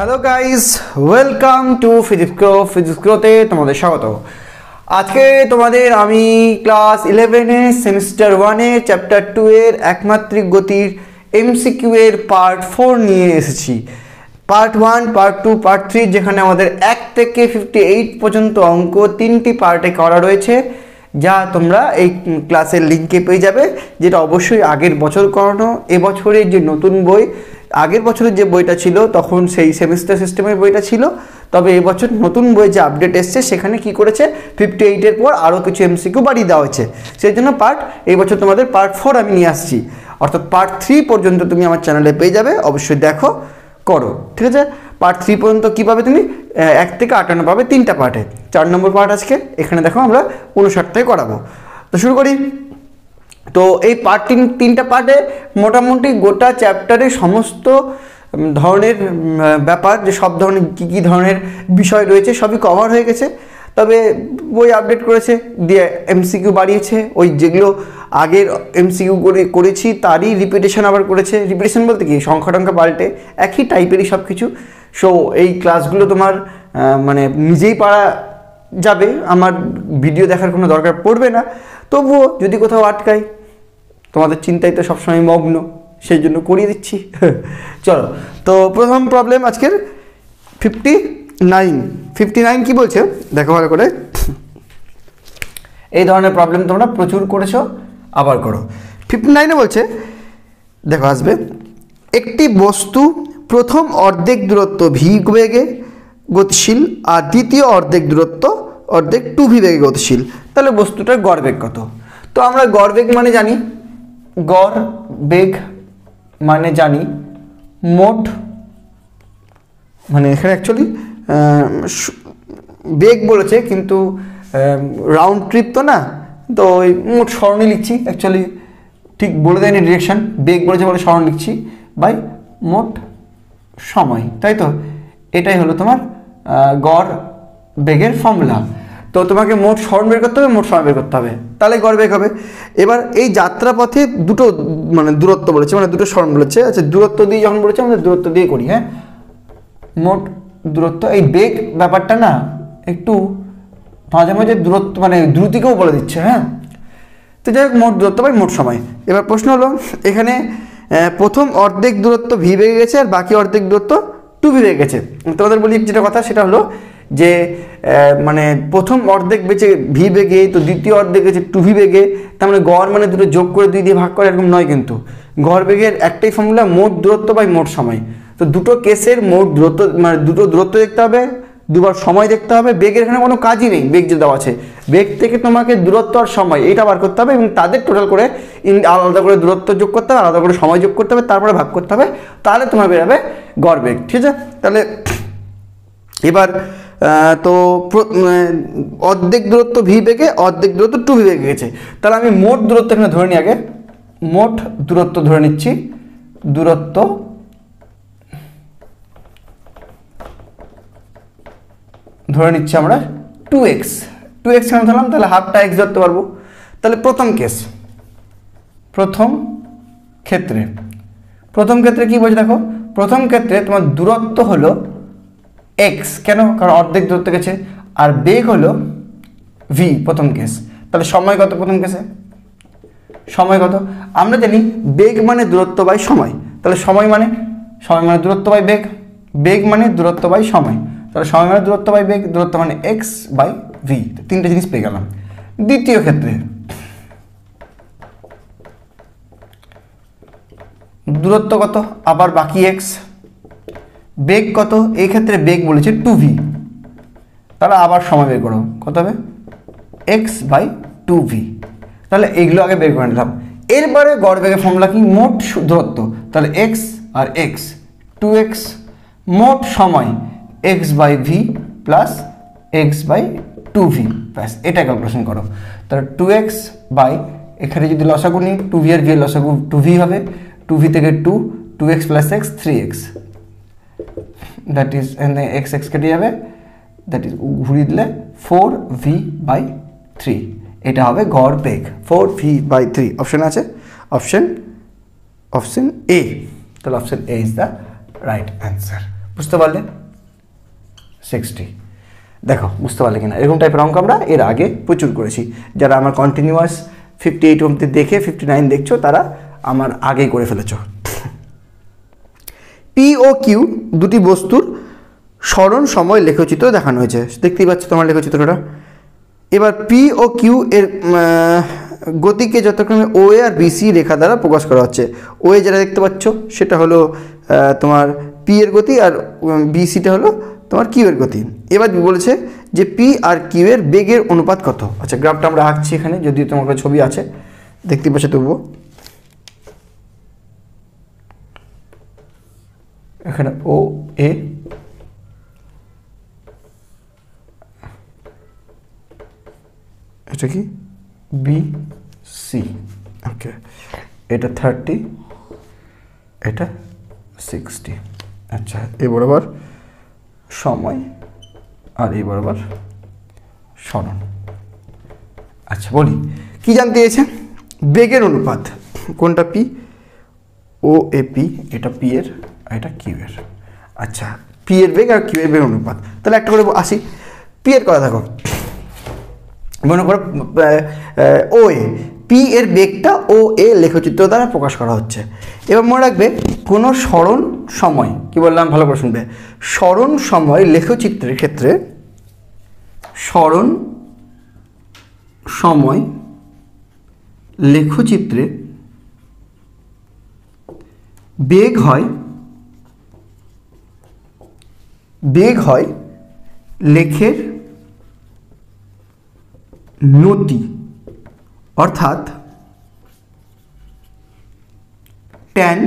Hello guys, welcome to ফিজিক্সক্রোতে তোমাদের স্বাগত। আজকে তোমাদের আমি ক্লাস 11 সেমিস্টার 1 চ্যাপ্টার 2 এর একমাত্রিক গতির এমসিকিউ এর পার্ট 4 নিয়ে এসেছি। পার্ট 1, পার্ট 2, পার্ট 3, যেখানে আমাদের 1 থেকে 58 পর্যন্ত অঙ্ক 3টি পার্টে করা রয়েছে, যা তোমরা এই ক্লাসের লিঙ্কে পেয়ে যাবে, যেটা অবশ্যই আগের বছর করানো। এবছরের যে নতুন বই, আগের বছরের যে বইটা ছিল তখন সেই সেমিস্টার সিস্টেমের বইটা ছিল, তবে এবছর নতুন বই যে আপডেট এসছে সেখানে কি করেছে 58-এর পর আরও কিছু এমসিকিউ বাড়িয়ে দেওয়া হয়েছে। সেই জন্য এই বছর তোমাদের পার্ট 4 আমি নিয়ে আসছি, অর্থাৎ পার্ট 3 পর্যন্ত তুমি আমার চ্যানেলে পেয়ে যাবে। অবশ্যই দেখো, করো, ঠিক আছে। পার্ট 3 পর্যন্ত কী পাবে তুমি? 1 থেকে 58 পাবে 3টা পার্টে। 4 নম্বর পার্ট আজকে এখানে দেখো আমরা 59 থেকে করাবো। তো শুরু করি। তো এই পার্ট 3টা পার্টে মোটামুটি গোটা চ্যাপ্টারের সমস্ত ধরনের ব্যাপার, যে সব ধরনের কী ধরনের বিষয় রয়েছে সবই কভার হয়ে গেছে। তবে বই আপডেট করেছে, দিয়ে এমসিকিউ বাড়িয়েছে, ওই যেগুলো আগের এমসিকিউ করেছি তারই রিপিটেশন আবার করেছে। রিপিটেশন বলতে কি, সংখ্যা টংখ্যা পাল্টে একই টাইপেরই সব কিছু। সো এই ক্লাসগুলো তোমার মানে নিজেই পারা যাবে, আমার ভিডিও দেখার কোনো দরকার পড়বে না। তবুও যদি কোথাও আটকাই, তোমাদের চিন্তায় তো সবসময় মগ্ন, সেই জন্য করিয়ে দিচ্ছি। চলো, তো প্রথম প্রবলেম আজকের 59 কি বলছে দেখো ভালো করে। এই ধরনের প্রবলেম তোমরা প্রচুর করেছো, আবার করো। 59-এ বলছে, দেখো আসবে, একটি বস্তু প্রথম অর্ধেক দূরত্ব ভি বেগে গতিশীল আর দ্বিতীয় অর্ধেক দূরত্ব অর্ধেক 2v বেগে গতিশীল। তাহলে বস্তুটার গড় বেগ কত? তো আমরা গড় বেগ মানে জানি, গড় বেগ মানে জানি মোট, মানে এখানে অ্যাকচুয়ালি বেগ বলেছে কিন্তু রাউন্ড ট্রিপ তো না, তো ওই মোট সরণি লিখছি, অ্যাকচুয়ালি ঠিক বলে দেয়নি ডিরেকশন, বেগ বলেছে বলে সরণ লিখছি, বাই মোট সময়, তাই তো? এটাই হলো তোমার গড় বেগের ফর্মুলা। তো তোমাকে মোট সরণ বের করতে হবে, মোট সময় বের করতে হবে, তাহলে গড় বেগ হবে। এবার এই যাত্রাপথে দুটো মানে দূরত্ব বলেছে, মানে দুটো সরণ বলেছে। আচ্ছা, দূরত্ব দিয়ে যখন বলেছে আমাদের দূরত্ব দিয়ে করি, হ্যাঁ, মোট দূরত্ব। এই বেগ ব্যাপারটা না একটু মাঝে মাঝে দূরত্ব মানে দ্রুতিকেও বলে দিচ্ছে, হ্যাঁ। তো যাই হোক, মোট দূরত্ব বাই মোট সময়। এবার প্রশ্ন হলো, এখানে প্রথম অর্ধেক দূরত্ব ভি বেগে গেছে আর বাকি অর্ধেক দূরত্ব 2v বেগে গেছে। তোমাদের বলি যেটা কথা, সেটা হলো যে মানে প্রথম অর্ধেক বেঁচে ভি বেগে, তো দ্বিতীয় অর্ধেক গেছে 2v বেগে। তার মানে গড় মানে দুটো যোগ করে 2 দিয়ে ভাগ করে এরকম নয়, কিন্তু গড় বেগের একটাই ফর্মুলা, মোট দূরত্ব বাই মোট সময়। তো দুটো কেসের মোট দূরত্ব মানে দুটো দূরত্ব দেখতে হবে, দুবার সময় দেখতে হবে। বেগের এখানে কোনো কাজই নেই, বেগ যে দেওয়া আছে, বেগ থেকে তোমাকে দূরত্ব আর সময় এইটা বার করতে হবে এবং তাদের টোটাল করে আলাদা করে দূরত্ব যোগ করতে হবে, আলাদা করে সময় যোগ করতে হবে, তারপরে ভাগ করতে হবে, তাহলে তোমার বেরোবে গড় বেগ, ঠিক আছে? তাহলে এবার তো অর্ধেক দূরত্ব ভি বেগে, অর্ধেক দূরত্ব 2v বেগে গেছে। তাহলে আমি মোট দূরত্ব এখানে ধরে নিই, আগে মোট দূরত্ব ধরে নিচ্ছি, দূরত্ব ধরে নিচ্ছি আমরা 2x কেন ধরলাম? তাহলে হাফটা x ধরতে পারবো। তাহলে প্রথম ক্ষেত্রে কি বলছে দেখো, প্রথম ক্ষেত্রে তোমার দূরত্ব হলো x, কেন? কারণ অর্ধেক দূরত্ব গেছে, আর বেগ হলো v প্রথম কেস। তাহলে সময় কত প্রথম কেসে? সময় কত আমরা জানি, বেগ মানে দূরত্ব বাই সময়। তাহলে সময় মানে দূরত্ব বাই বেগ, বেগ মানে দূরত্ব বাই সময়। তাহলে সময় মানে দূরত্ব বাই বেগ, দূরত্ব মানে x বাই v। তিনটে জিনিস পেয়ে গেলাম। দ্বিতীয় ক্ষেত্রে দূরত্ব কত? আবার বাকি x, বেগ কত? এই ক্ষেত্রে বেগ বলেছে 2v, তাহলে আবার সময় বের করো, কত হবে? x by 2v। তাহলে এইগুলো আগে বের করে নিলাম। এরপরে গড় বেগের ফর্মুলা কি? মোট দূরত্ব, তাহলে x আর x 2x, মোট সময় x by v plus x by 2v, ব্যাস এটা ক্যালকুলেশন করো। তাহলে 2x বাই, এখানে যদি লসাগু নিই 2v আর v এর লসাগু 2v হবে, 2v থেকে 2x plus x 3x, that is x কেটে যাবে, দ্যাট ইজ ঘুরিয়ে দিলে 4v বাই 3, এটা হবে গড় বেগ 4v বাই 3। অপশন আছে, অপশন এ, তাহলে option A is the right answer. বুঝতে পারলে 60। দেখো বুঝতে পারলে কিনা, এরকম টাইপের অঙ্ক আমরা এর আগে প্রচুর করেছি। যারা আমার কন্টিনিউয়াস 58 অবধি দেখে 59 দেখছো তারা আমার আগেই করে ফেলেছ। পি ও কিউ দুটি বস্তুর সরণ সময় লেখচিত্র দেখানো হয়েছে, দেখতেই পাচ্ছ তোমার লেখচিত্রটা। এবার পি ও কিউ এর গতিকে যথাক্রমে ও এ আর বিসি রেখা দ্বারা প্রকাশ করা হচ্ছে। ও এ যেটা দেখতে পাচ্ছ সেটা হলো তোমার পি এর গতি, আর বিসিটা হলো তোমার কিউ এর গতি। এবার বলেছে যে পি আর কিউ এর বেগের অনুপাত কত। আচ্ছা, গ্রাফটা আমরা আঁকছি এখানে, যদিও তোমার কাছে ছবি আছে দেখতে পাচ্ছ তবুও। এখানে ও এ, এটা কি বি সি, ওকে, এটা 30, এটা 60। আচ্ছা, এ বরাবর সময় আর এই বরাবর সরণ। আচ্ছা বলি কি জানতে চেয়েছে, বেগের অনুপাত কোনটা, পি ও এ পি, এটা পি এর আর এটা কিউ এর। আচ্ছা, পি এর বেগ আর কিউ এর বেগ অনুপাত, তাহলে একটা করে আসি। পি এর কথা দেখো, মনে করো ও এ, পি এর বেগটা ও এ লেখচিত্র দ্বারা প্রকাশ করা হচ্ছে। এবার মনে রাখবে কোনো সরণ সময়, কি বললাম ভালো করে শুনবে, সরণ সময় লেখচিত্রের ক্ষেত্রে সরণ সময় লেখচিত্রে বেগ হয় লেখের নতি, অর্থাৎ tan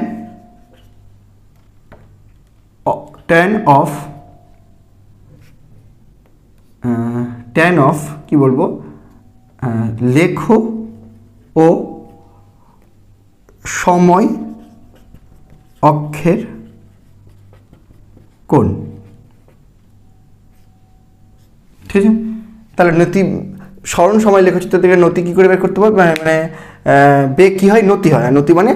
অফ কি বলবো, লেখ ও সময় অক্ষের কোণ। ঠিক আছে, তাহলে নতি সরণ সময় লেখচিত্র থেকে নতি কী করে বের করতে পারবে, মানে বেগ কী হয়, নতি হয়। নতি মানে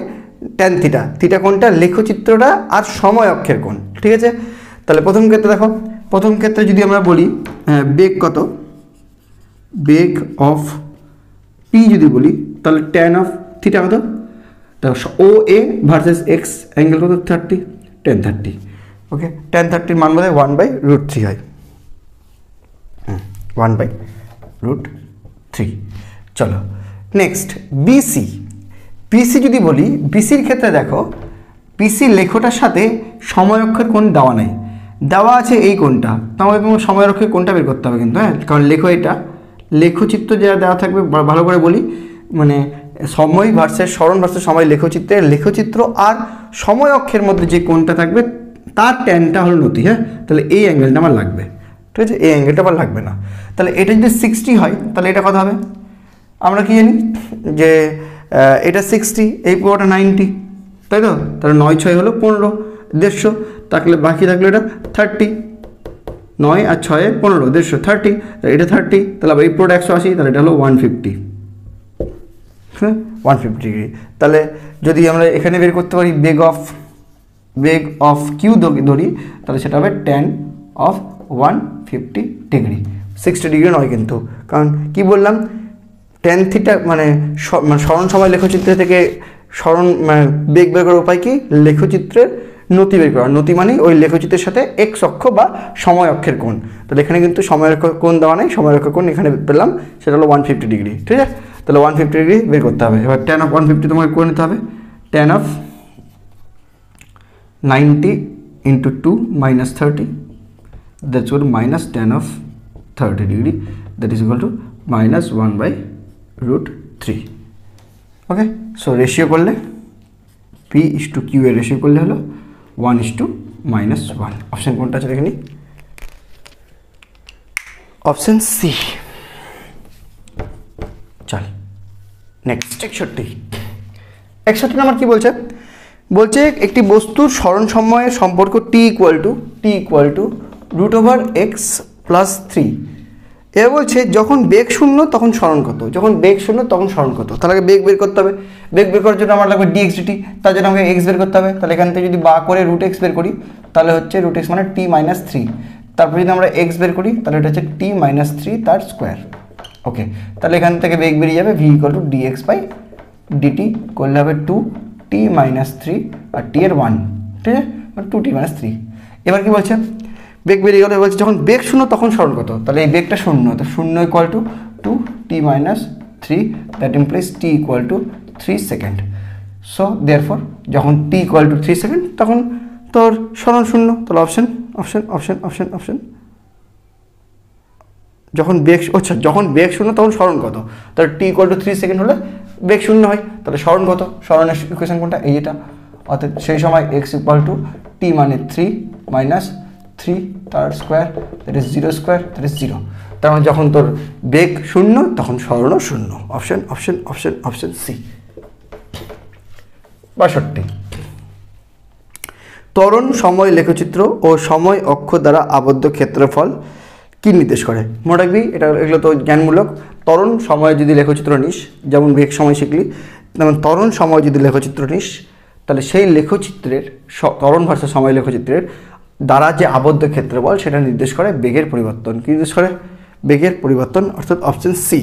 ট্যান থিটা, থিটা কোণটা লেখচিত্রটা আর সময় অক্ষের কোণ। ঠিক আছে, তাহলে প্রথম ক্ষেত্রে দেখো, প্রথম ক্ষেত্রে যদি আমরা বলি বেগ কত, বেগ অফ পি যদি বলি তাহলে ট্যান অফ থিটা কত, ও এ ভার্সেস এক্স অ্যাঙ্গেল কত 30, tan 30। ওকে, tan 30 মান বোধ হয় 1/√3 হয়, 1/√3। চলো নেক্সট বিসি। বিসি যদি বলি, বিসির ক্ষেত্রে দেখো বিসি লেখটার সাথে সময় অক্ষের কোণ দেওয়া নেই, দেওয়া আছে এই কোণটা, তাহলে তোমার সময় অক্ষের কোণটা বের করতে হবে কিন্তু, হ্যাঁ, কারণ লেখো এটা লেখচিত্র যা দেওয়া থাকবে, ভালো করে বলি, মানে সময় ভার্সেস সরণ ভার্সেস সময় লেখচিত্রের লেখচিত্র আর সময় অক্ষের মধ্যে যে কোণটা থাকবে তার ট্যানটা হলো নতি। হ্যাঁ, তাহলে এই অ্যাঙ্গেলটা আমার লাগবে। ঠিক আছে, এই অ্যাঙ্গেলটা আমার লাগবে না। তাহলে এটা যদি 60 হয় তাহলে এটা কত হবে, আমরা কি জানি যে এটা 60, এই পুরোটা 90, তাই তো, তাহলে 9 6 হলো 15, 150, তাহলে বাকি থাকলো এটা 30, 9 আর 6 15, 150, 30, এটা 30, তাহলে আবার এই পুরোটা 180, তাহলে এটা হলো 150। হ্যাঁ, 150 ডিগ্রি। তাহলে যদি আমরা এখানে বের করতে পারি বেগ অফ কিউ ধরি, তাহলে সেটা হবে tan অফ 150 ডিগ্রি, 60 ডিগ্রি নয় কিন্তু, কারণ কি বললাম, tan থিটা মানে সরণ সময় লেখচিত্র থেকে সরণ বেগ বের করার উপায় কি, লেখচিত্রের নতি বের করা। নতি মানে ওই লেখচিত্রের সাথে এক্স অক্ষ বা সময় অক্ষের কোণ। তাহলে এখানে কিন্তু সময় অক্ষের কোণ দেওয়া নেই, সময় অক্ষের কোণ এখানে পেলাম, সেটা হলো 150 ডিগ্রি। ঠিক আছে, তাহলে 150 ডিগ্রি বের করতে হবে। এবার tan অফ 150 তোমাকে করে নিতে হবে, tan of 90 × 2 - 30, that's equal to minus tan of 30 degree, that is equal to -1/√3। Okay, so ratio করলে P/Q এর রেশিও করলে হলো 1:-1। অপশন কোনটা আছে দেখে নিই, অপশন সি। চল নেক্সট 61 নাম্বার কি বলছে, বলছে একটি বস্তুর সরণ সময়ের সম্পর্ক T = √(x + 3) এবার বলছে যখন বেগ শূন্য তখন সরণ কত, যখন বেগ শূন্য তখন সরণ কত। তাহলে আগে বেগ বের করতে হবে, বেগ বের করার জন্য আমার লাগবে dx dt, তার জন্য আমাকে x বের করতে হবে। তাহলে এখান থেকে যদি বা করে রুট এক্স বের করি তাহলে হচ্ছে রুট এক্স মানে t মাইনাস থ্রি, তারপর যদি আমরা x বের করি তাহলে এটা হচ্ছে t মাইনাস থ্রি তার স্কোয়ার। ওকে, তাহলে এখান থেকে বেগ বেরিয়ে যাবে v equal to dx by dt, করলে হবে 2t মাইনাস থ্রি আর t এর 1, ঠিক আছে, মানে 2t মাইনাস থ্রি। এবার কি বলছে, বেগ বেরিয়ে গেলে বলছে যখন বেগ শূন্য তখন সরণ কত। তাহলে এই বেগটা শূন্য, তো শূন্য equal to 2t minus three, that implies t equal two 3 second. So therefore যখন t ইকুয়াল টু 3 সেকেন্ড তখন তোর সরণ শূন্য। তাহলে option option option option option. যখন বেগ, আচ্ছা যখন বেগ শূন্য তখন সরণ কত, তাহলে t ইকুয়াল টু 3 সেকেন্ড হলে বেগ শূন্য হয়, তাহলে সরণ কত, সরণের ইকুয়েশন কোনটা, এই এটা। অর্থাৎ সেই সময় x ইকুয়াল টু t মানে 3 মাইনাস 3 তার square, that is 0 square, that is 0। তার মানে যখন তোর বেগ শূন্য তখন সরণও শূন্য। Option option option option C. 62, ত্বরণ সময় লেখচিত্র ও সময় অক্ষ দ্বারা আবদ্ধ ক্ষেত্রফল কি নির্দেশ করে। মনে রাখবি এটা, এগুলো তো জ্ঞানমূলক। ত্বরণ সময় যদি লেখচিত্র নিস, যেমন বেগ সময় শিখলি, যেমন ত্বরণ সময় যদি লেখচিত্র নিস তাহলে সেই লেখচিত্রের ত্বরণ ভার্সেস সময় লেখচিত্রের দ্বারা যে আবদ্ধ ক্ষেত্রফল সেটা নির্দেশ করে বেগের পরিবর্তন। কি নির্দেশ করে, বেগের পরিবর্তন, অর্থাৎ অপশন সি।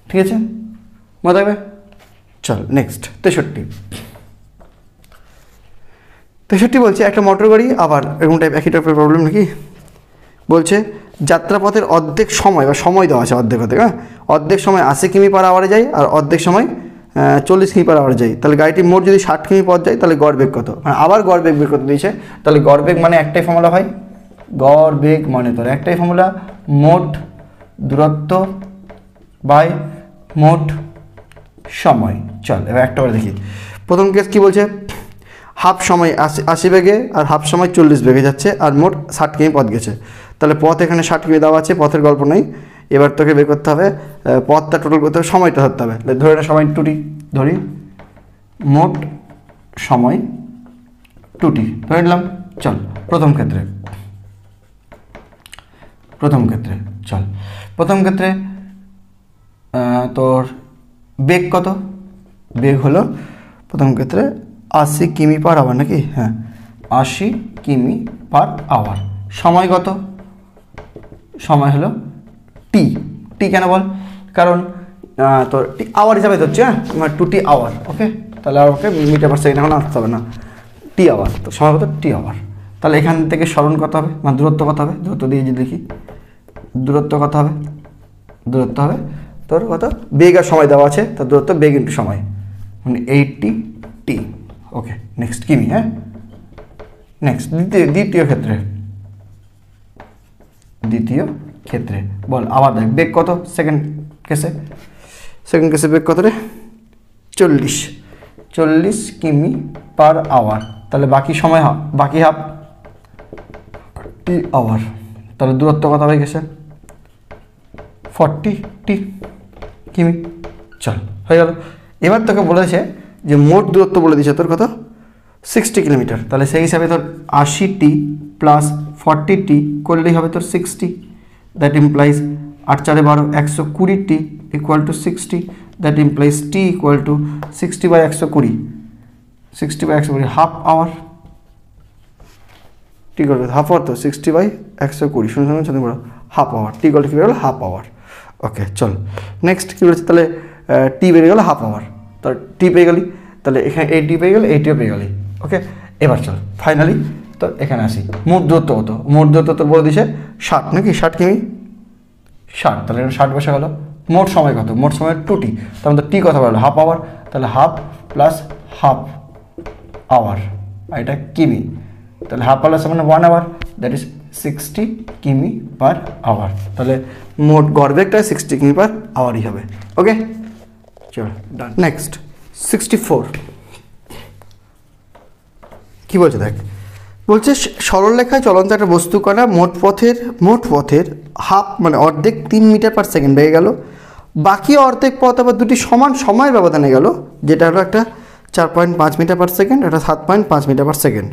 ঠিক আছে, মনে রাখবে। চল নেক্সট 63। 63 বলছে একটা মোটর গাড়ি, আবার এরকম টাইপ একই টাইপের প্রবলেম নাকি, বলছে যাত্রাপথের অর্ধেক সময় বা সময় দেওয়া আছে অর্ধেক, হ্যাঁ অর্ধেক সময় 80 কিমি পার আওয়ারে যায় আর অর্ধেক সময় 40 কিমি পার আওয়ারে যায়। তাহলে গাড়িটি মোট যদি 60 কিমি পথ যায় তাহলে গড় বেগ কত। মানে আবার গড় বেগ বের করতে দিয়েছে। তাহলে গড় বেগ মানে একটাই ফর্মুলা হয়, গড় বেগ মানে তোর একটাই ফর্মুলা, মোট দূরত্ব বাই মোট সময়। চল এবার একটা করে দেখি। প্রথম কেস কি বলছে, হাফ সময় 80 বেগে আর হাফ সময় 40 বেগে যাচ্ছে আর মোট 60 কিমি পথ গেছে। তাহলে পথ এখানে 60 কিমি দেওয়া আছে, পথের গল্প নেই। এবার তোকে বের করতে হবে পথটা টোটাল করতে হবে, সময়টা ধরতে হবে। ধরে না সময় টুটি, ধরি মোট সময় টুটি ধরে নিলাম। চল প্রথম ক্ষেত্রে চল প্রথম ক্ষেত্রে তোর বেগ কত, বেগ হলো প্রথম ক্ষেত্রে 80 কিমি পার আওয়ার নাকি, হ্যাঁ 80 কিমি পার আওয়ার। সময় কত, সময় হলো টি। টি কেন বল, কারণ তোর টি আওয়ার হিসাবে ধরছে, হ্যাঁ 2t আওয়ার। ওকে, তাহলে আর ওকে মিটার পার সেকেন্ড এখন আসতে হবে না, টি আওয়ার। তো সময় কত, টি আওয়ার। তাহলে এখান থেকে সরণ কত হবে, মানে দূরত্ব কত হবে, দূরত্ব দিয়ে যদি দেখি দূরত্ব কত হবে, দূরত্ব হবে তোর কত, বেগ আর সময় দেওয়া আছে, তার দূরত্ব বেগ ইন্টু সময়, মানে 80 টি। ওকে নেক্সট কিমি, হ্যাঁ নেক্সট দ্বিতীয় ক্ষেত্রে বল আবার দেখ বেগ কত, সেকেন্ড কেসে বেগ কত রে, 40 কিমি পার আওয়ার। তাহলে বাকি সময় বাকি হাফ টি আওয়ার। তাহলে দূরত্ব কত হয়ে গেছে, 40 টি কিমি। চল হয়ে গেল। এবার তোকে বলেছে যে মোট দূরত্ব বলে দিয়েছে তোর কত, 60 কিলোমিটার। তাহলে সেই হিসাবে তোর 80t প্লাস 40t করলেই হবে তোর 60, that implies 8 4 12 120t equal to 60, that implies t equal to 60 by 120 half hour. T করবে হাফ আওয়ার, তো 60 বাই 120 শুনে বলো half hour. T equal to কী বেরো গেলো, হাফ আওয়ার। ওকে চল নেক্সট কী বলেছে, তাহলে টি বেরিয়ে গেলো হাফ আওয়ার। তাহলে টি পেয়ে গেলি, তাহলে এখানে এই টি পেয়ে গেলে এইটিও পেয়ে গেলি। ওকে এবার চল ফাইনালি তো এখানে আসি, মোট দূরত্ব কত, মোট দূরত্ব তো বলে দিছে 60 নাকি, 60 কিমি 60। তাহলে এখানে 60 বসে গেলো। মোট সময় কত, মোট সময় 2t, তার মধ্যে টি কথা বললো হাফ আওয়ার। তাহলে হাফ প্লাস হাফ আওয়ার, আর এটা কিমি। তাহলে হাফ প্লাস মানে 1 আওয়ার, দ্যাট ইজ 60 কিমি পার আওয়ার। তাহলে মোট গড় বেগটা 60 কিমি পার আওয়ারই হবে। ওকে চল ডান। নেক্সট 64 কি বলছে দেখ, বলছে সরলরেখায় চলন্ত একটা বস্তু কণা মোট পথের হাফ মানে অর্ধেক 3 মিটার পার সেকেন্ড বেগে গেল, বাকি অর্ধেক পথ আবার দুটি সমান সময়ের ব্যবধানে গেল, যেটা হলো একটা 4.5 মিটার পার সেকেন্ড, একটা 7.5 মিটার পার সেকেন্ড।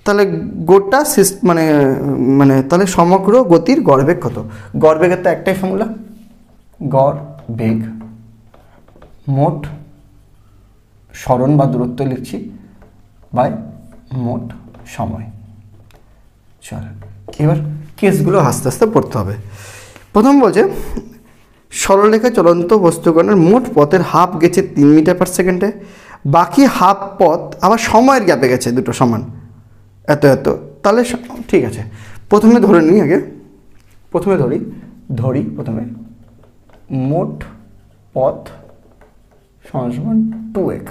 তাহলে গোটা মানে মানে তাহলে সমগ্র গতির গড়বেগ কত? গড়বেগের তো একটাই ফর্মুলা, গড় বেগ মোট সরণ বা দূরত্ব লিখছি বাই মোট সময়। চল এবার কেসগুলো আস্তে আস্তে পড়তে হবে। প্রথম বলছে সরলরেখায় চলন্ত বস্তুকণের মোট পথের হাফ গেছে 3 মিটার পার সেকেন্ডে, বাকি হাফ পথ আবার সময়ের গ্যাপে গেছে, দুটো সমান এত এত। তাহলে ঠিক আছে, প্রথমে ধরে নিই আগে, প্রথমে ধরি প্রথমে মোট পথ সমান সমান 2x।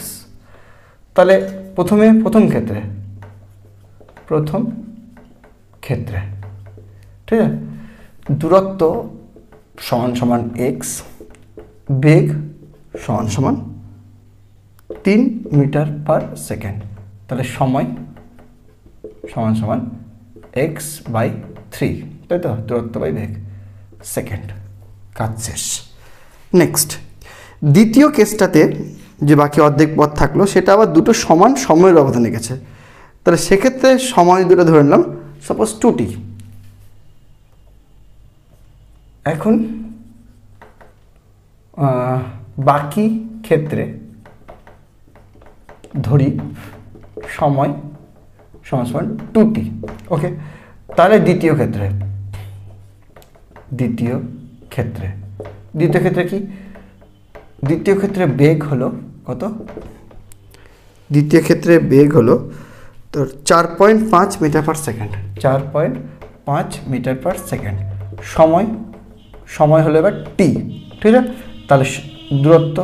তাহলে প্রথম ক্ষেত্রে ঠিক আছে, দূরত্ব সমান সমান x, বেগ সমান সমান 3 মিটার পার সেকেন্ড। তাহলে সময় সমান সমান x/3, তাই তো, দূরত্ব বাই বেগ সেকেন্ড। কাজ শেষ। নেক্সট দ্বিতীয় কেসটাতে যে বাকি অর্ধেক পথ থাকলো সেটা আবার দুটো সমান সময়ের ব্যবধানে গেছে। তাহলে সেক্ষেত্রে সময় দুটো ধরে নিলাম সাপোজ 2t। এখন বাকি ক্ষেত্রে ধরি সময় সমান সমান 2t। ওকে, তাহলে দ্বিতীয় ক্ষেত্রে কি? দ্বিতীয় ক্ষেত্রে বেগ হলো কত? দ্বিতীয় ক্ষেত্রে বেগ হলো তোর 4.5 metre per second, 4.5 metre per second. সময় হলো এবার t, ঠিক আছে। তাহলে দূরত্ব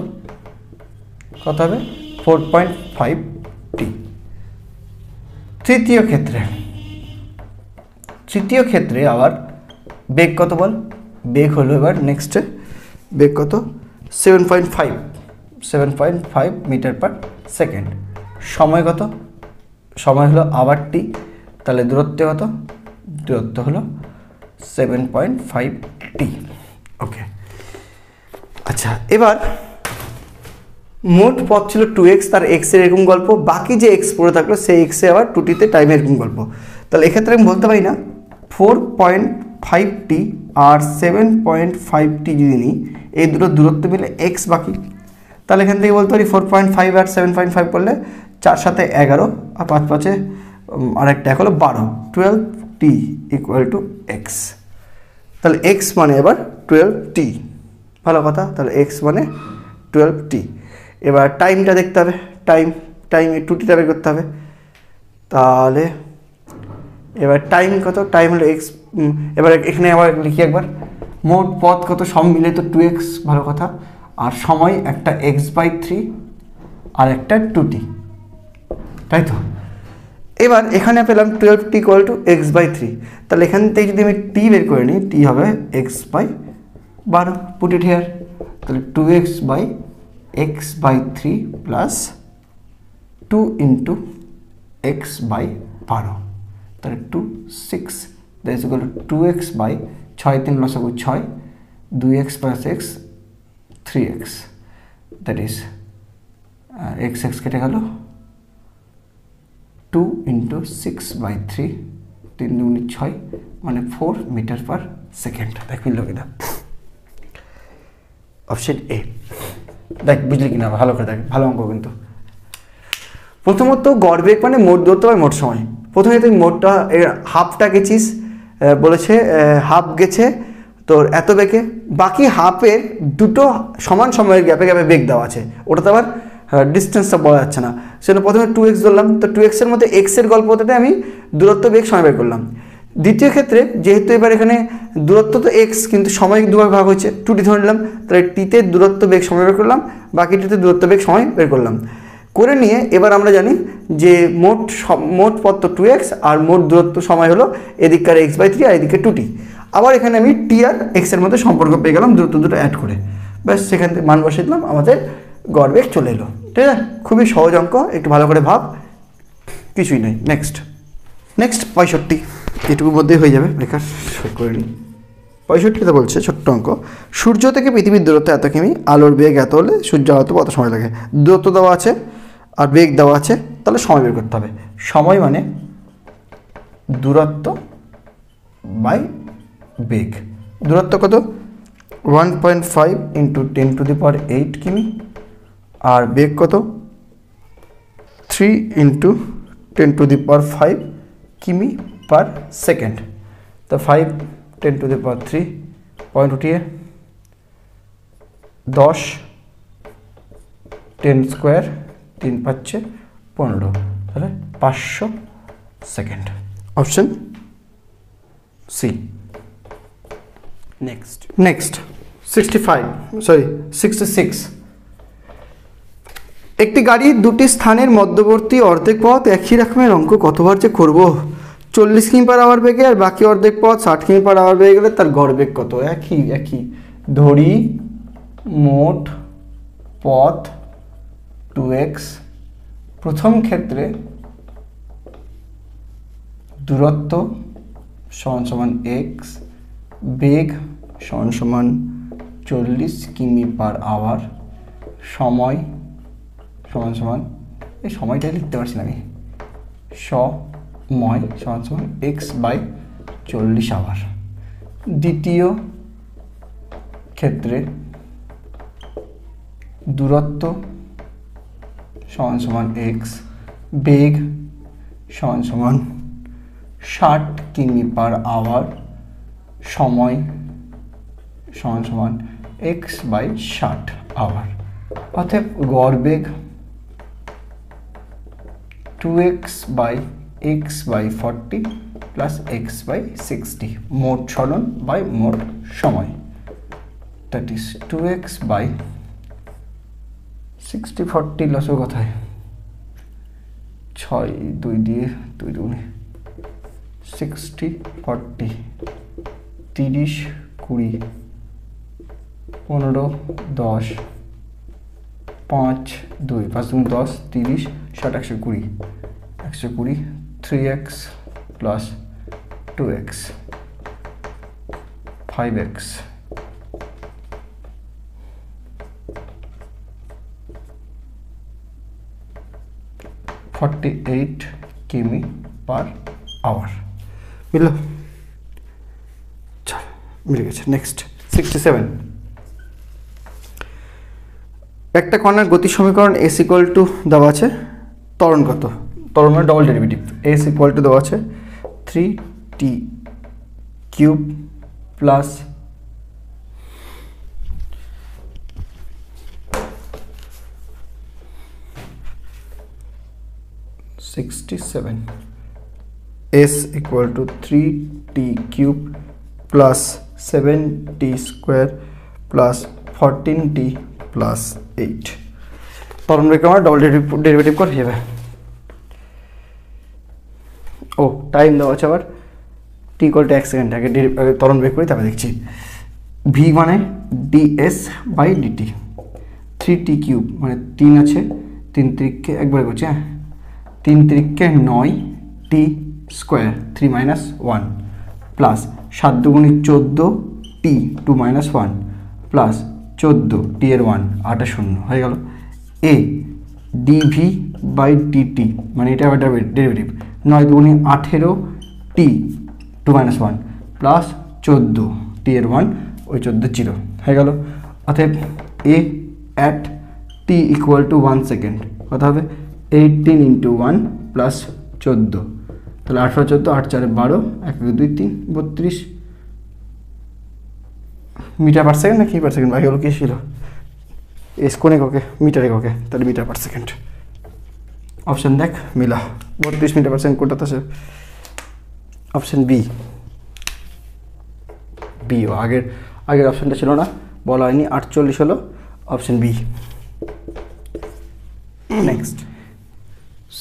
কত হবে? 4.5t। তৃতীয় ক্ষেত্রে আবার বেগ কত বল? বেগ হলো এবার নেক্সটে বেগ কত? 7.5 মিটার পার সেকেন্ড। সময় কত? সময় হলো আবার t। তাহলে দূরত্ব কত? দূরত্ব হলো 7.5t। ওকে, আচ্ছা এবার মোট পথ ছিল 2x, তার x এর এরকম গল্প, বাকি যে x পড়ে থাকলো সেই x এ আবার 2t টাইমের এরকম গল্প। তাহলে এক্ষেত্রে আমি বলতে পারি না 4.5t আর 7.5t যদি নিই, এই দুটো দূরত্ব মিলে x বাকি। তাহলে এখান থেকে বলতে পারি 4.5 আর 7.5 করলে 4 সাথে 11 আর 5 5-এ আরেকটা এক হলো 12, 12t ইকুয়াল টু x। তাহলে x মানে এবার 12t, ভালো কথা। তাহলে x মানে 12t। এবার টাইমটা দেখতে হবে, টাইম 2tটা বের করতে হবে। তাহলে এবার টাইম কত? টাইম হলো x। এবার এখানে আবার লিখি একবার, মোট পথ কত? সব মিলে তো 2x, ভালো কথা। আর সময় একটা x/3 আর একটা 2t, তাই তো। এবার এখানে পেলাম 12t ইকুয়াল টু x/3। তাহলে এখান থেকে যদি আমি t বের করে নিই, t হবে x/12, পুট ইট হিয়ার। তাহলে 2x/x/3 প্লাস 2 ইন্টু x/12, তাহলে 2 6, that is equal two 2x/6 3 লসাগু 6, 2x plus x 3x, that is x কেটে গেল, 2 ইন্টু 6/3, 3 দুগুণে 6, মানে 4 মিটার পার সেকেন্ড। দেখ মিলল কিনা? Option A. দেখ বুঝলি কিনা? ভালো করে দেখ, ভালো অঙ্ক কিন্তু। প্রথমত গড় বেগ মানে মোট দূরত্ব বা মোট সময়। প্রথমে তুই মোটটা হাফটা গেছিস, বলেছে হাফ গেছে তোর এত বেগে, বাকি হাফের দুটো সমান সময়ের গ্যাপে বেগ দেওয়া আছে, ওটাতে আবার ডিস্টেন্সটা বলা যাচ্ছে না, সেজন্য প্রথমে 2x ধরলাম। তো 2x এর মধ্যে x এর গল্পটাতে আমি দূরত্ব বেগ সময় বের করলাম। দ্বিতীয় ক্ষেত্রে যেহেতু এবার এখানে দূরত্ব তো x কিন্তু সময় দুভাগ ভাগ হয়েছে, 2t ধরে নিলাম। তাহলে টিতে দূরত্ব বেগ সময় বের করলাম, বাকিটিতে দূরত্ব বেগ সময় বের করলাম। করে নিয়ে এবার আমরা জানি যে মোট পথ তো 2x আর মোট দূরত্ব সময় হলো এদিককার x/3 আর এদিকে 2t। আবার এখানে আমি t আর x এর মধ্যে সম্পর্ক পেয়ে গেলাম দূরত্ব দুটো অ্যাড করে, ব্যাস সেখান থেকে মান বসিয়ে দিলাম, আমাদের গড় বেগ চলে এলো। ঠিক আছে, খুবই সহজ অঙ্ক, একটু ভালো করে ভাব, কিছুই নেই। নেক্সট 65, এটুকুর মধ্যেই হয়ে যাবে, লেখা করে নিই। 65তে বলছে ছোট্ট অঙ্ক, সূর্য থেকে পৃথিবীর দূরত্ব এত কিমি, আলোর বেগ এত হলে সূর্য হতে কত সময় লাগে? দূরত্ব দেওয়া আছে আর বেগ দেওয়া আছে, তাহলে সময় বের করতে হবে। সময় মানে দূরত্ব বাই বেগ। দূরত্ব কত? 1.5 ইন্টু 10⁸ কিমি, আর বেগ কত? 3 ইন্টু 10⁵ কিমি পার সেকেন্ড। তো 5 10⁻³ পয়েন্ট উঠিয়ে 10 10 স্কোয়ার 3 পাচ্ছে 15, তাহলে 500 সেকেন্ড। Option C. নেক্সট 66। একটি গাড়ির দুটি স্থানের মধ্যবর্তী অর্ধেক পথ একই রকমের অঙ্ক কতবার যে করবো? 40 কিমি/আওয়ার বেগে আর বাকি অর্ধেক পথ 60 কিমি/আওয়ার বেগে গেলে তার গড় বেগ কত? একই ধরি মোট পথ 2x। প্রথম ক্ষেত্রে দূরত্ব সমান x, বেগ সমান 40 কিমি/আওয়ার, সময় সমান এই সময়টাই লিখতে পারছি না আমি, সময় সমান x/40 আওয়ার। দ্বিতীয় ক্ষেত্রে দূরত্ব সমান x, বেগ সমান 60 কিমি/আওয়ার, সময় সমান x/60 আওয়ার। অতএব গড় বেগ 2x/x/40 প্লাস x/60, মোট সরণ বাই মোট সময়, দ্যাট ইজ 2x/60 40 লসও কথায় 6 2 দিয়ে 2 দুগুণে 60 40 30 20 15 10 5 2 5 2 10 30 60 120 3x plus 2x 5x 48 কিমি/আওয়ার। মিলল? চল মিলে গেছে। নেক্সট 67। একটা কণার গতি সমীকরণ s = দেওয়া আছে, ত্বরণ কত? ত্বরণ মানে ডবল ডেরিভেটিভ। s = দেওয়া আছে 3t³ plus 67, s = 3t³ plus 7t² plus 14t plus 8। ত্বরণ বেগ আমার ডবল ডেরিভেটিভ করে যাবে। ও টাইম দেওয়া আছে আবার, t = 1 সেকেন্ড। আগে ত্বরণ বেগ করি তারপরে দেখছি। v মানে ds/dt, 3t³ মানে 3 আছে, 3 × একবারে করছি, হ্যাঁ 3 × 9 t² 3 - 1 plus 7 × 2 = 14 t 2 - 1 plus 14 t এর 1 8 0 হয়ে গেল। a dv/dt মানে এটা আবার ডেরিভেটিভ, 9 × 2 = 18 t 2 - 1 প্লাস 14 t এর 1 ওই 14 0 হয়ে গেল। অতএব a at t = 1 সেকেন্ড কত হবে? 18 × 1 প্লাস 14, তাহলে 18 14 8 4 12 1 2 3 32 মিটার/সেকেন্ড না কি পার সেকেন্ড? ভাই হলো কি ছিল? এস কোন এককে? মিটার এককে, তাহলে মিটার/সেকেন্ড। অপশন দেখ মিলা, 32 মিটার/সেকেন্ড কোনটাতে আছে? Option B. আগের অপশনটা ছিল না, বলা হয়নি, 48 হলো অপশন বি। Next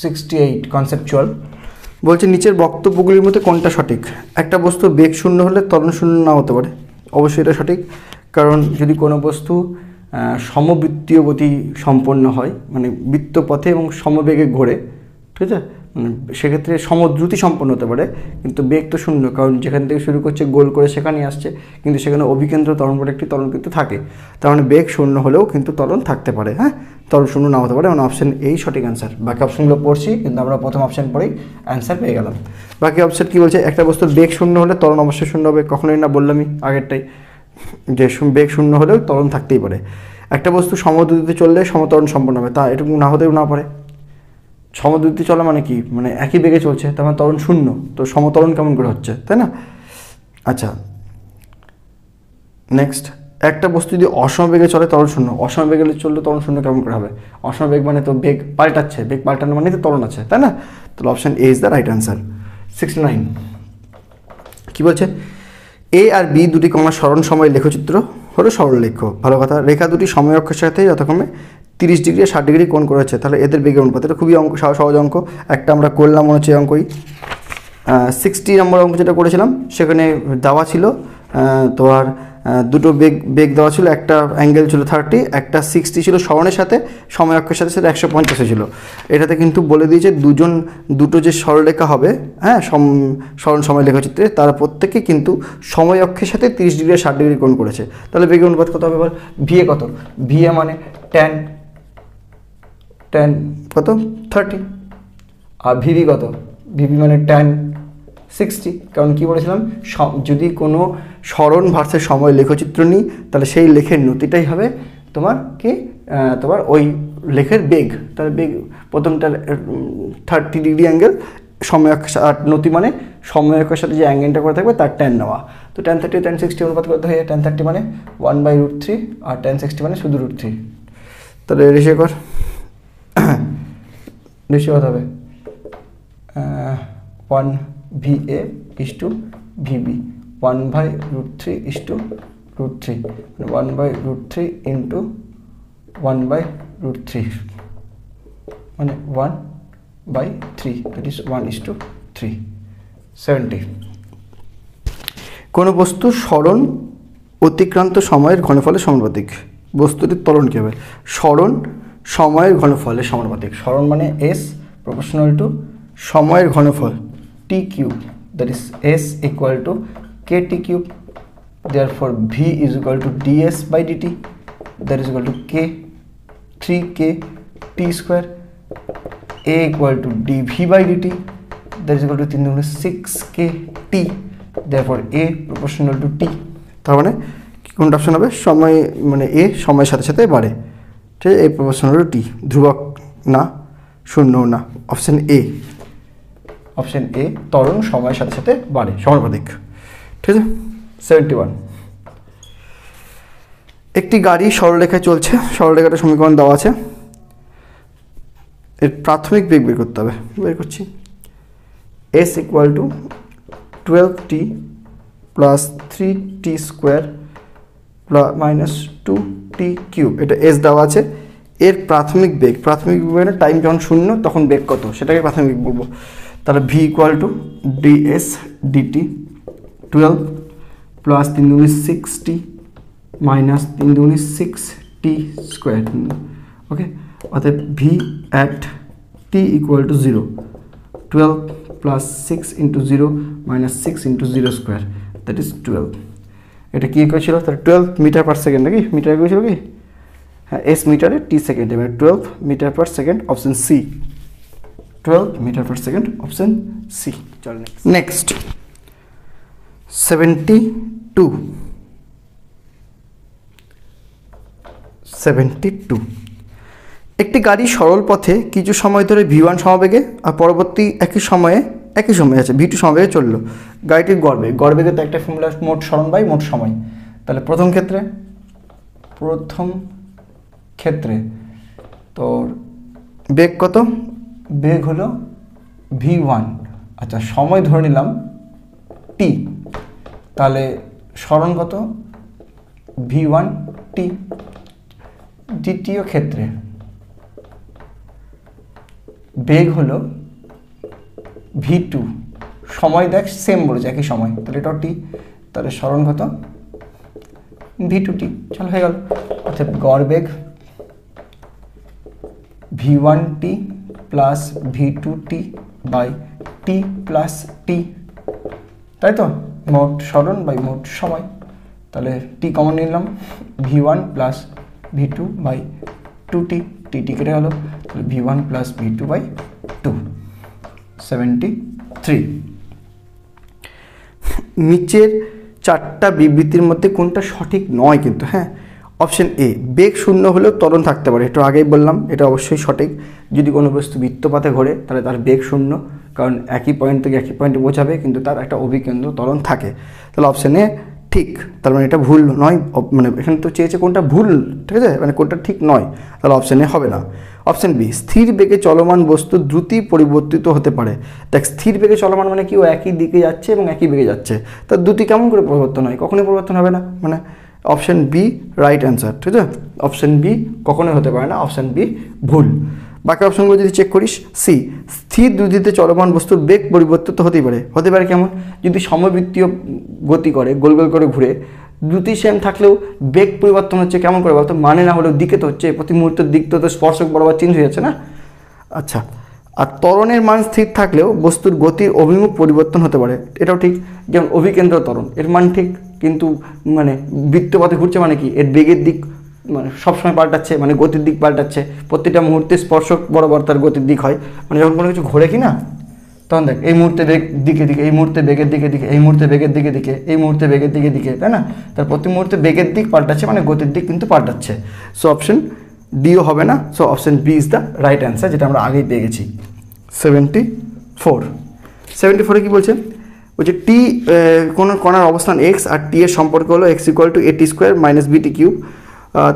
68 conceptual. বলছে নিচের বক্তব্যগুলির মধ্যে কোনটা সঠিক? একটা বস্তু বেগ শূন্য হলে ত্বরণ শূন্য না হতে পারে। অবশ্যই এটা সঠিক, কারণ যদি কোনো বস্তু সমবৃত্তীয় গতি সম্পন্ন হয়, মানে বৃত্তপথে এবং সমবেগে ঘোরে, ঠিক আছে, সেক্ষেত্রে সমদ্রুতি সম্পন্ন হতে পারে, কিন্তু বেগ তো শূন্য, কারণ যেখান থেকে শুরু করছে গোল করে সেখানেই আসছে, কিন্তু সেখানে অভিকেন্দ্র ত্বরণ বলে একটি ত্বরণ কিন্তু থাকে। তার মানে বেগ শূন্য হলেও কিন্তু ত্বরণ থাকতে পারে, হ্যাঁ, ত্বরণ শূন্য না হতে পারে। মানে অপশান এই সঠিক অ্যান্সার। বাকি অপশানগুলো পড়ছি, কিন্তু আমরা প্রথম অপশান পরেই অ্যান্সার পেয়ে গেলাম। বাকি অপশান কী বলছে, একটা বস্তুর বেগ শূন্য হলে ত্বরণ অবশ্যই শূন্য হবে, কখনোই না বললামই আগেরটাই যে বেগ শূন্য হলেও ত্বরণ থাকতেই পারে। একটা বস্তু সমদ্রুতিতে চললে সমত্বরণ সম্পন্ন হবে, তা এটুকু না হতেও না পারে। সমদ্রুতি চলা মানে কি, মানে একই বেগে চলছে, তার মানে ত্বরণ শূন্য, তো সমত্বরণ কেমন করে হচ্ছে, তাই না? আচ্ছা, নেক্সট, একটা বস্তু যদি অসমবেগে চলে ত্বরণ শূন্য, অসমবেগে চললে ত্বরণ শূন্য কেমন করে হবে? অসমবেগ মানে তো বেগ পাল্টাচ্ছে, বেগ পাল্টানো মানে তো ত্বরণ আছে, তাই না? তাহলে option A is the right answer. 69 কী বলছে, এ আর বি দুটি কণার সরণ সময় লেখচিত্র হলো সরলরেখ। ভালো কথা। রেখা দুটি সময় অক্ষের সাথে যথাক্রমে 30 ডিগ্রি 60 ডিগ্রি কোণ করেছে, তাহলে এদের বেগের অনুপাত। এটা খুবই সহজ অঙ্ক, একটা আমরা করলাম মনে হচ্ছে অঙ্কই। 60 নম্বর অঙ্ক যেটা করেছিলাম সেখানে দেওয়া ছিল তোমার দুটো বেগ দেওয়া ছিল, একটা অ্যাঙ্গেল ছিল 30, একটা 60 ছিল সরণের সাথে, সময় অক্ষের সাথে সেটা 150 ছিল। এটাতে কিন্তু বলে দিয়েছে দুটো যে সরলরেখা হবে, হ্যাঁ, সরণ সময় লেখচিত্রে, তারা প্রত্যেকে কিন্তু সময় অক্ষের সাথে 30 ডিগ্রি 60 ডিগ্রি কোণ করেছে। তাহলে বেগের অনুপাত কত হবে বল? ভিএ কত? ভিএ মানে tan কত 30, আর ভিবি কত? ভিবি মানে tan 60। কারণ কি বলেছিলাম, যদি কোনো সরণ ভার্সেস সময় লেখচিত্র নিই, তাহলে সেই লেখের নতিটাই হবে তোমার কি, তোমার ওই লেখের বেগ। তাহলে বেগ প্রথমটার 30 ডিগ্রি অ্যাঙ্গেল, সময় আর নতি মানে সময় অক্ষের সাথে যে অ্যাঙ্গেলটা করে থাকবে তার tan নেওয়া। তো tan 30 tan 60 অনুপাত করতে হয়, tan 30 মানে 1/√3 আর tan 60 মানে শুধু √3। তাহলে রেশিও কর, রেশিও কত হবে? 1 VA is to VB, 1/√3 is to √3, 1/√3 into 1/√3 মানে 1/3, that is 1 is to 3, 70। কোনো বস্তু সরণ অতিক্রান্ত সময়ের ঘনফলের সমানুপাতিক। বস্তুটির ত্বরণ কী হবে? সরণ সময়ের ঘনফলের সমানুপাতিক। সরণ মানে S proportional to সময়ের ঘনফল t cube, that is S equal to kt cube, therefore V is equal to ds by dt, that is equal to k 3k t square, A equal to dv by dt, that is equal to 3 গুণে 6k t, therefore A proportional to t। তার মানে কোনটা option হবে? সময় মানে A সময়ের সাথে সাথে বাড়ে, ঠিক আছে? A proportional to t, ধ্রুবক না, শূন্য না, অপশন এ। অপশন এ, ত্বরণ সময়ের সাথে সাথে বাড়ে, সমানুপাতিক, ঠিক আছে? 71 একটি গাড়ি সরলরেখায় চলছে, সরলরেখাটা সমীকরণ দেওয়া আছে, এর প্রাথমিক বেগ বের করতে হবে। বের করছি, s equal to 12t plus 3t square plus minus 2t cube, এটা s দেওয়া আছে। এর প্রাথমিক বেগ মানে টাইম যখন শূন্য তখন বেগ কত সেটাকে প্রাথমিক বেগ বলবো। তাহলে v equal to ds dt 12 plus 3 দুগুণে 6t minus 3 দুগুণে 6t square, ওকে? অর্থাৎ v at t equal to 0, 12 plus 6 into 0 minus 6 into 0 square, that is 12। এটা কি ছিল? তাহলে 12 মিটার পার সেকেন্ড, নাকি মিটার ছিল কি? হ্যাঁ, এস মিটারে টি সেকেন্ডে, মানে 12 metre per second, option C, 12 metre per second, option C. চলো নেক্সট 72 একটি গাড়ি সরল পথে কিছু সময় ধরে v1 সমবেগে আর পরবর্তী একই সময়ে আছে v2 সমবেগে চললো। গাড়িটির গড়বেগে তো একটা ফর্মুলা, মোট সরণ বাই মোট সময়। তাহলে প্রথম ক্ষেত্রে তোর বেগ কত? বেগ হলো v1, আচ্ছা সময় ধরে নিলাম t, তাহলে সরণ কত? v1t। দ্বিতীয় ক্ষেত্রে বেগ হলো v2, সময় দেখ সেম বলেছে, একই সময়, তাহলে এটাও t, তাহলে সরণ কত? v2t। চলো হয়ে গেল। অর্থাৎ গড় বেগ v1t plus v2t by t plus t, তাই তো, মোট সরণ বাই মোট সময়। তাহলে t কমন নিলাম, v1 plus v2 by 2t, t কেটে গেল, তাহলে v1 প্লাস v2 বাই 2, 73। নিচের চারটা বিবৃতির মধ্যে কোনটা সঠিক নয় কিন্তু, হ্যাঁ। অপশন এ, বেগ শূন্য হলেও ত্বরণ থাকতে পারে, একটু আগেই বললাম, এটা অবশ্যই সঠিক। যদি কোনো বস্তু বৃত্তপথে ঘোরে তাহলে তার বেগ শূন্য, কারণ একই পয়েন্ট থেকে একই পয়েন্টে পৌঁছাবে, কিন্তু তার একটা অভিকেন্দ্র ত্বরণ থাকে। তাহলে অপশন এ ঠিক, তার মানে এটা ভুল নয়, মানে এখানে তো চেয়েছে কোনটা ভুল, ঠিক আছে, মানে কোনটা ঠিক নয়, তাহলে অপশন এ হবে না। অপশন বি, স্থির বেগে চলমান বস্তু দ্রুতি পরিবর্তিত হতে পারে। দেখ, স্থির বেগে চলমান মানে কি, ও একই দিকে যাচ্ছে এবং একই বেগে যাচ্ছে, তার দ্রুতি কেমন করে পরিবর্তন হয়, কখনোই পরিবর্তন হবে না, মানে অপশন বি রাইট অ্যান্সার, ঠিক আছে। অপশন বি কখনোই হতে পারে না, অপশন বি ভুল। বাকি অপশনগুলো যদি চেক করিস, সি, স্থির দ্রুতিতে চলমান বস্তুর বেগ পরিবর্তিত হতেই পারে। হতে পারে কেমন, যদি সমবৃত্তীয় গতি করে, গোল গোল করে ঘুরে, দ্রুতি সেম থাকলেও বেগ পরিবর্তন হচ্ছে, কেমন করে বলতো, মানে না হলেও দিকে তো হচ্ছে, প্রতি মুহূর্তের দিক তো স্পর্শক বরাবর চেঞ্জ হয়ে যাচ্ছে না। আচ্ছা, আর ত্বরণের মান স্থির থাকলেও বস্তুর গতির অভিমুখ পরিবর্তন হতে পারে, এটাও ঠিক। যেমন অভিকেন্দ্র ত্বরণ, এর মান ঠিক, কিন্তু মানে বৃত্তপথে ঘুরছে মানে কি, এর বেগের দিক মানে সবসময় পাল্টাচ্ছে, মানে গতির দিক পাল্টাচ্ছে, প্রতিটা মুহূর্তে স্পর্শক বরাবর তার গতির দিক হয়, মানে যখন কোনো কিছু ঘোরে কি না, তখন দেখ এই মুহূর্তে বেগ দিকে দিকে, এই মুহূর্তে বেগের দিকে দিকে, এই মুহূর্তে বেগের দিকে দিকে, এই মুহূর্তে বেগের দিকে দিকে, তাই না, তার প্রতি মুহূর্তে বেগের দিক পাল্টাচ্ছে, মানে গতির দিক কিন্তু পাল্টাচ্ছে। সো অপশন ডিও হবে না, so option B is the right answer, যেটা আমরা আগেই পেয়ে গেছি। 74 কি বলছে, বলছে টি কোনো কণার অবস্থান এক্স আর টি এর সম্পর্ক হলো এক্স ইকুয়াল টু এটি স্কোয়ার মাইনাস বিটি কিউব।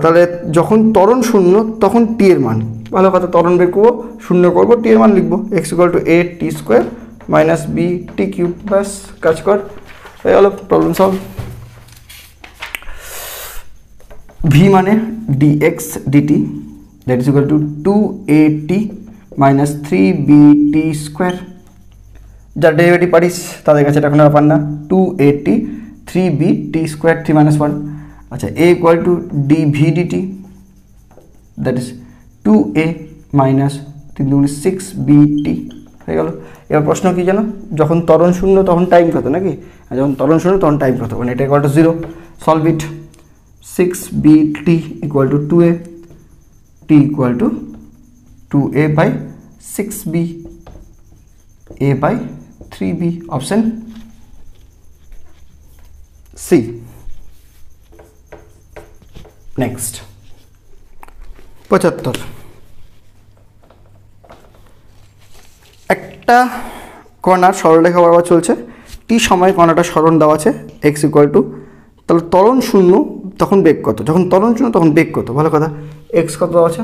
তাহলে যখন ত্বরণ শূন্য তখন টি এর মান, ভালো কথা, ত্বরণ বের করবো, শূন্য করবো, টি এর মান লিখবো X equal to A T square minus B T cube, ব্যাস কাজ কর, হয়ে গেল, প্রবলেম সলভ। ভি মানে D X DT, that is equal to 2at minus 3bt square. যার ডেরিভেটিভ পারিস তাদের কাছে এটা কোনো ব্যাপার না, 2at 3bt স্কোয়ার 3 - 1। আচ্ছা, a equal to DV DT, that is 2a minus 3 × 6bt, হয়ে গেল। এবার প্রশ্ন কি জানো, যখন ত্বরণ শূন্য তখন টাইম কত, নাকি, আর যখন ত্বরণ শূন্য তখন টাইম কত, মানে এটা equal to 0। Solve it, 6bt equal to 2a, t equal to 2a by 6b, a by 3b, option C. Next 75, একটা কণার সরলরেখা বরাবর চলছে, টি সময় কণাটা সরণ দেওয়া আছে এক্স ইকুয়াল টু, তাহলে ত্বরণ শূন্য তখন বেগ কত, যখন ত্বরণ শূন্য তখন বেগ কত, ভালো কথা, এক্স কত দেওয়া আছে,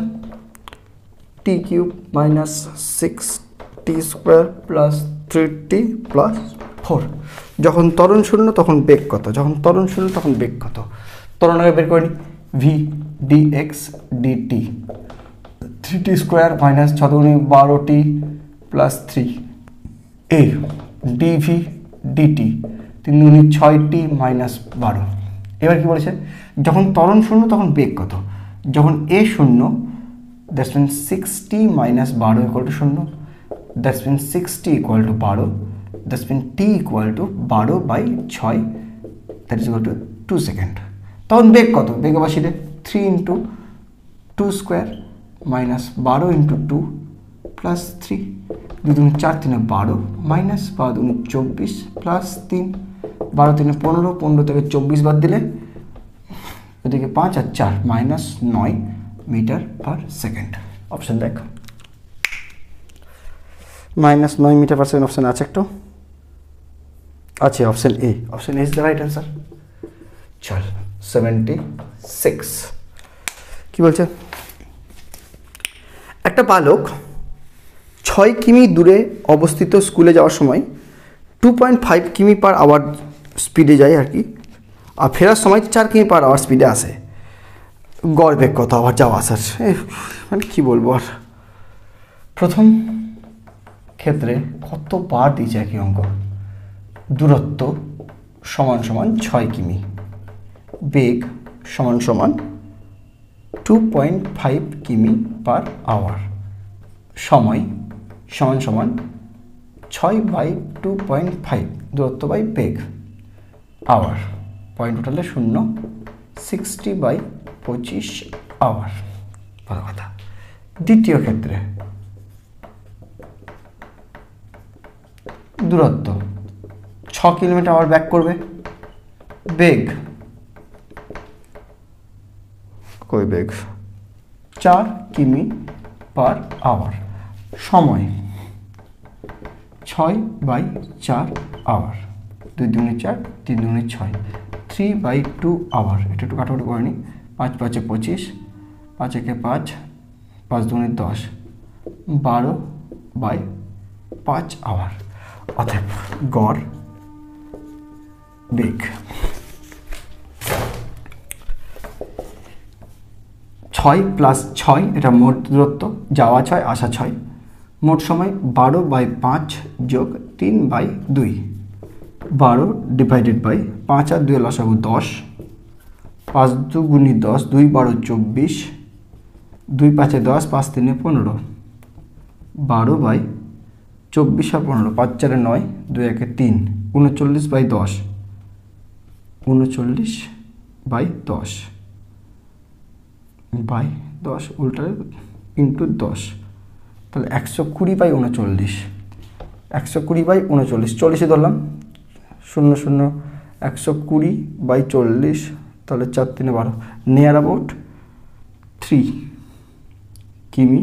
t cube minus 6t square plus 3t plus 4। যখন ত্বরণ শূন্য তখন বেগ কত, যখন ত্বরণ শূন্য তখন বেগ কত, ত্বরণ আগে বের করে নি, V D X DT, 3t square minus 6 × 12t plus 3, A DV DT 3 × 6t minus 12। এবার কি বলেছে, যখন ত্বরণ শূন্য তখন বেগ কত, যখন এ শূন্য, that's mean 6t minus 12 equal to 0, that's mean 6t equal to 12, that's mean t equal to 12/6, that is equal to 2 second. তখন বেগ কত, বেগ বাসিতে 3 × 2 square minus 12 × 2 plus 3, 2 × 4 = 12 minus 12 × 24 plus 3, 12 × 3 = 15, 15 থেকে 24 বাদ দিলে এদিকে 5 আর 4 minus 9 metre per second. Option দেখ, minus 9 metre per second option আছে একটু, আছে option A, option A is the right answer. চল 76 কি বলছে, একটা বালক 6 কিমি দূরে অবস্থিত স্কুলে যাওয়ার সময় 2.5 কিমি পার আওয়ার স্পিডে যায় আর কি, আর ফেরার সময় 4 কিমি পার আওয়ার স্পিডে আসে, গড় বেগ কত আবার যাওয়া আসার, মানে কী বলবো আর। প্রথম ক্ষেত্রে কতবার দিয়েছে একই অঙ্ক, দূরত্ব সমান সমান 6 কিমি, বেগ সমান সমান 2.5 কিমি পার আওয়ার, সময় সমান সমান 6/2.5 দূরত্ব বাই বেগ আওয়ার, পয়েন্ট টোটালে 0, 60/25 আওয়ার। ভালো কথা। দ্বিতীয় ক্ষেত্রে দূরত্ব 6 কিলোমিটার আওয়ার ব্যাক করবে, বেগ কই বেগ 4 কিমি পার আওয়ার, সময় 6/4 আওয়ার, 2 দুগুণে 4, 3 দুগুণে 6, 3/2 আওয়ার। এটা একটু কাটাকুটি করে নিই, 5 5 25, 5 1 5, 5 দুগুণে 10, 12/5 আওয়ার। অর্থাৎ গড় বেগ 6 + 6, এটা মোট দূরত্ব, যাওয়া 6 আসা 6, মোট সময় 12/5 যোগ 3/2, 12 ডিভাইডেড বাই 5 আর 2 লসাগু 10, 5 দুগুণে 10, 2 12 24, 2 5 10, 5 3 15, 12/24 আর 15, 5 4 9, 2 1 3, 39/10, 39/10 উল্টা ইন্টু 10, তাহলে 120/39, 120/39, 40 ধরলাম, 0 0, 120/40, তাহলে 4 3 12, নিয়ার অ্যাবাউট 3 কিমি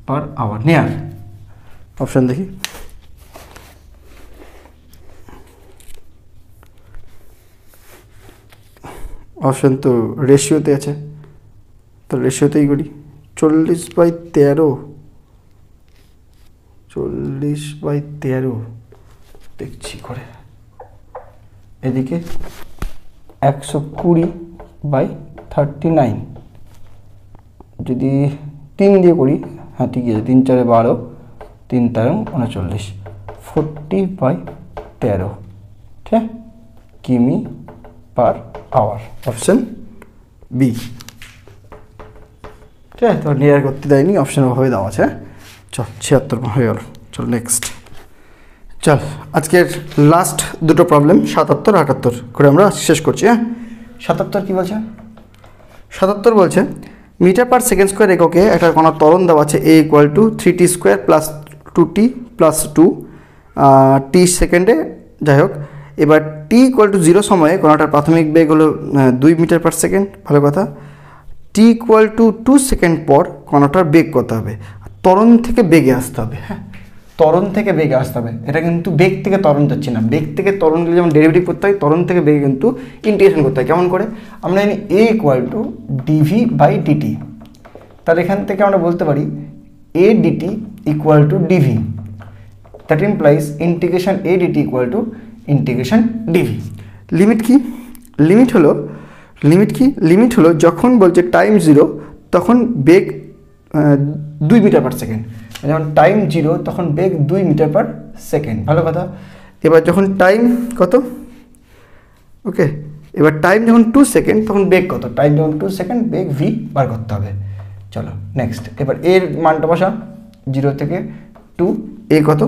পার আওয়ার। নিয়ার অপশান দেখি, অপশান তো রেশিওতে আছে, তো রেশিওতেই করি। 40/13, 40/13 দেখছি করে, এদিকে 120/39, যদি 3 দিয়ে করি, হ্যাঁ ঠিক আছে, 3 4 12, 3 13 39, 40/13, ঠিক কিমি পার আওয়ার, অপশান বি। ঠিক আছে, তো নিয়ার করতে দেয়নি, অপশান ওভাবে দেওয়া আছে। চল 76 হয়ে গেল। চল নেক্সট, চল আজকের লাস্ট দুটো প্রবলেম 77 78 করে আমরা শেষ করছি। হ্যাঁ, 77 কী বলছে? 77 বলছে মিটার পার সেকেন্ড স্কোয়ার এককে একটা কোনো ত্বরণ দেওয়া আছে a = 3t² + 2t + 2 টি সেকেন্ডে, যাই হোক। এবার t = 0 সময়ে কোনোটার প্রাথমিক বেগ হলো 2 মিটার পার সেকেন্ড। ভালো কথা। t = 2 সেকেন্ড পর কোনোটার বেগ কত হবে? ত্বরণ থেকে বেগে আসতে হবে। হ্যাঁ, ত্বরণ থেকে বেগে আসতে হবে। এটা কিন্তু বেগ থেকে ত্বরণ যাচ্ছে না, বেগ থেকে ত্বরণ গেলে যেমন ডেরিভেটিভ করতে হয়, ত্বরণ থেকে বেগে কিন্তু ইন্টিগ্রেশন করতে হয়। কেমন করে? আমরা জানি a = dv/dt, তাহলে এখান থেকে আমরা বলতে পারি a dt = dv, that implies integration a dt = integration dv। Limit কি? লিমিট হলো যখন বলছে টাইম 0 তখন বেগ 2 মিটার পার সেকেন্ড, যখন টাইম 0 তখন বেগ 2 মিটার পার সেকেন্ড। ভালো কথা। এবার যখন টাইম কত? ওকে, এবার টাইম যখন 2 সেকেন্ড তখন বেগ কত? টাইম যখন 2 সেকেন্ড, বেগ v বার করতে হবে। চলো নেক্সট, এবার এর মানটা বসা, 0 থেকে 2। এ কত?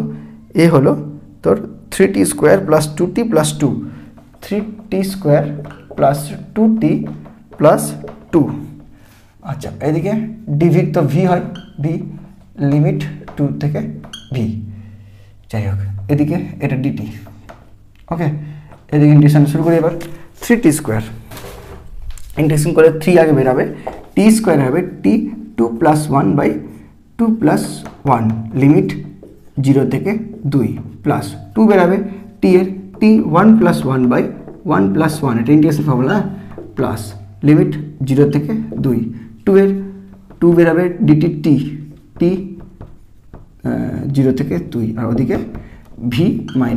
এ হলো তোর 3t² + 2t + 2, 3t² + 2t + 2। আচ্ছা, এদিকে ডিভি তো ভি হয়, ভি লিমিট 2 থেকে ভি, যাই হোক। এদিকে এটা ডিটি। ওকে, এদিকে ইন্টিগ্রেশন শুরু করি। এবার 3t² ইন্টিগ্রেশন করে 3 আগে বেরাবে, t² হবে t 2 + 1/2 + 1, লিমিট 0 থেকে 2 প্লাস 2 বেরাবে t এর t 1 + 1/1 + 1, এটা ইন্টিগ্রেশন ফর্মুলা, প্লাস লিমিট 0 থেকে 2, 2 এর 2 বেরাবে dt t 0 থেকে 2, আর ওদিকে v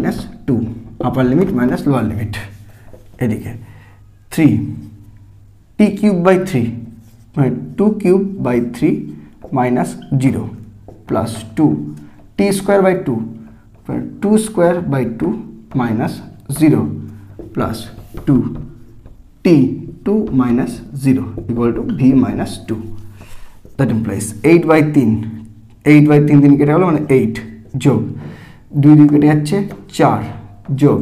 - 2, আপার লিমিট মাইনাস লোয়ার লিমিট। এদিকে 3 t³/3, মানে 2³/3 -0 plus 2 t²/2, 2²/2 -0 plus 2 t2 - 0 = v - 2, that implies 8/3, 8/3 কেটে গেলো, মানে 8 যোগ 2 2 কেটে যাচ্ছে 4 যোগ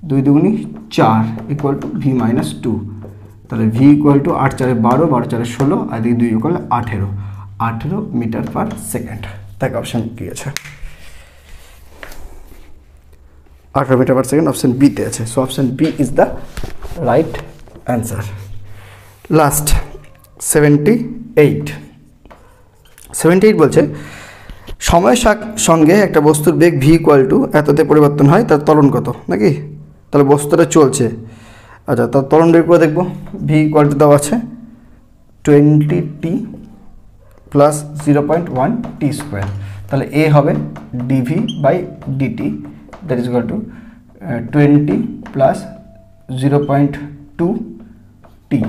2 2 4 ইকুয়াল টু ভি মাইনাস 2। তাহলে ভি ইকুয়াল টু 8 4 12, 12 4 16, আর 2 ইকুয়াল 18 মিটার পার সেকেন্ড। তাই অপশান কি আছে? 18 মিটার পার সেকেন্ড অপশান বিতে আছে। So option B is the right answer. Last 78 বলছে সময়ের সঙ্গে একটা বস্তুর বেগ ভি ইকুয়াল টু এততে পরিবর্তন হয়, তার ত্বরণ কত, নাকি? তাহলে বস্তুটা চলছে, আচ্ছা তার ত্বরণ বের করে দেখবো। ভি ইকুয়াল টু দেওয়া আছে 20t প্লাস 0.1 টি স্কোয়ার। তাহলে এ হবে DV by DT, that is equal to 20 প্লাস 0.2 টি।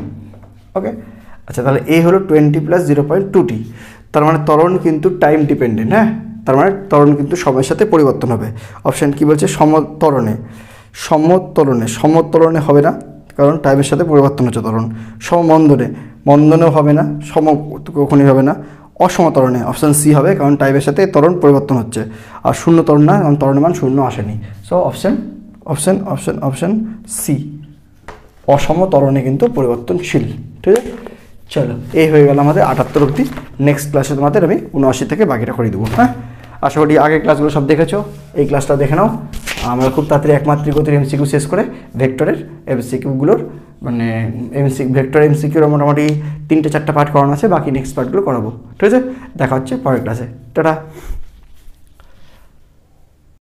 ওকে, আচ্ছা তাহলে এ হলো 20 প্লাস 0.2 টি। তার মানে ত্বরণ কিন্তু টাইম ডিপেন্ডেন্ট, হ্যাঁ, তার মানে ত্বরণ কিন্তু সময়ের সাথে পরিবর্তন হবে। অপশান কি বলছে? সমত্বরণে হবে না, কারণ টাইমের সাথে পরিবর্তন হচ্ছে ত্বরণ। মন্দনেও হবে না, কখনই হবে না। অসমত্বরণে অপশান সি হবে, কারণ টাইমের সাথে ত্বরণ পরিবর্তন হচ্ছে। আর শূন্য ত্বরণ না, কারণ ত্বরণের মান শূন্য আসেনি। সো অপশান সি, অসমত্বরণে কিন্তু পরিবর্তনশীল। ঠিক আছে, চলো এই হয়ে গেল আমাদের 78 অবধি। নেক্সট ক্লাসে তোমাদের আমি 79 থেকে বাকিটা করে দেবো। হ্যাঁ, আশা করি আগের ক্লাসগুলো সব দেখেছো, এই ক্লাসটা দেখে নাও। আমরা খুব তাড়াতাড়ি একমাত্রিক গতির এমসিকিউ শেষ করে ভেক্টরের এমসিকিউগুলোর মানে ভেক্টর এমসিকিউর মোটামুটি 3-4টা পার্ট করানো আছে, বাকি নেক্সট পার্টগুলো করাবো। ঠিক আছে, দেখা হচ্ছে পরের ক্লাসে। টাটা।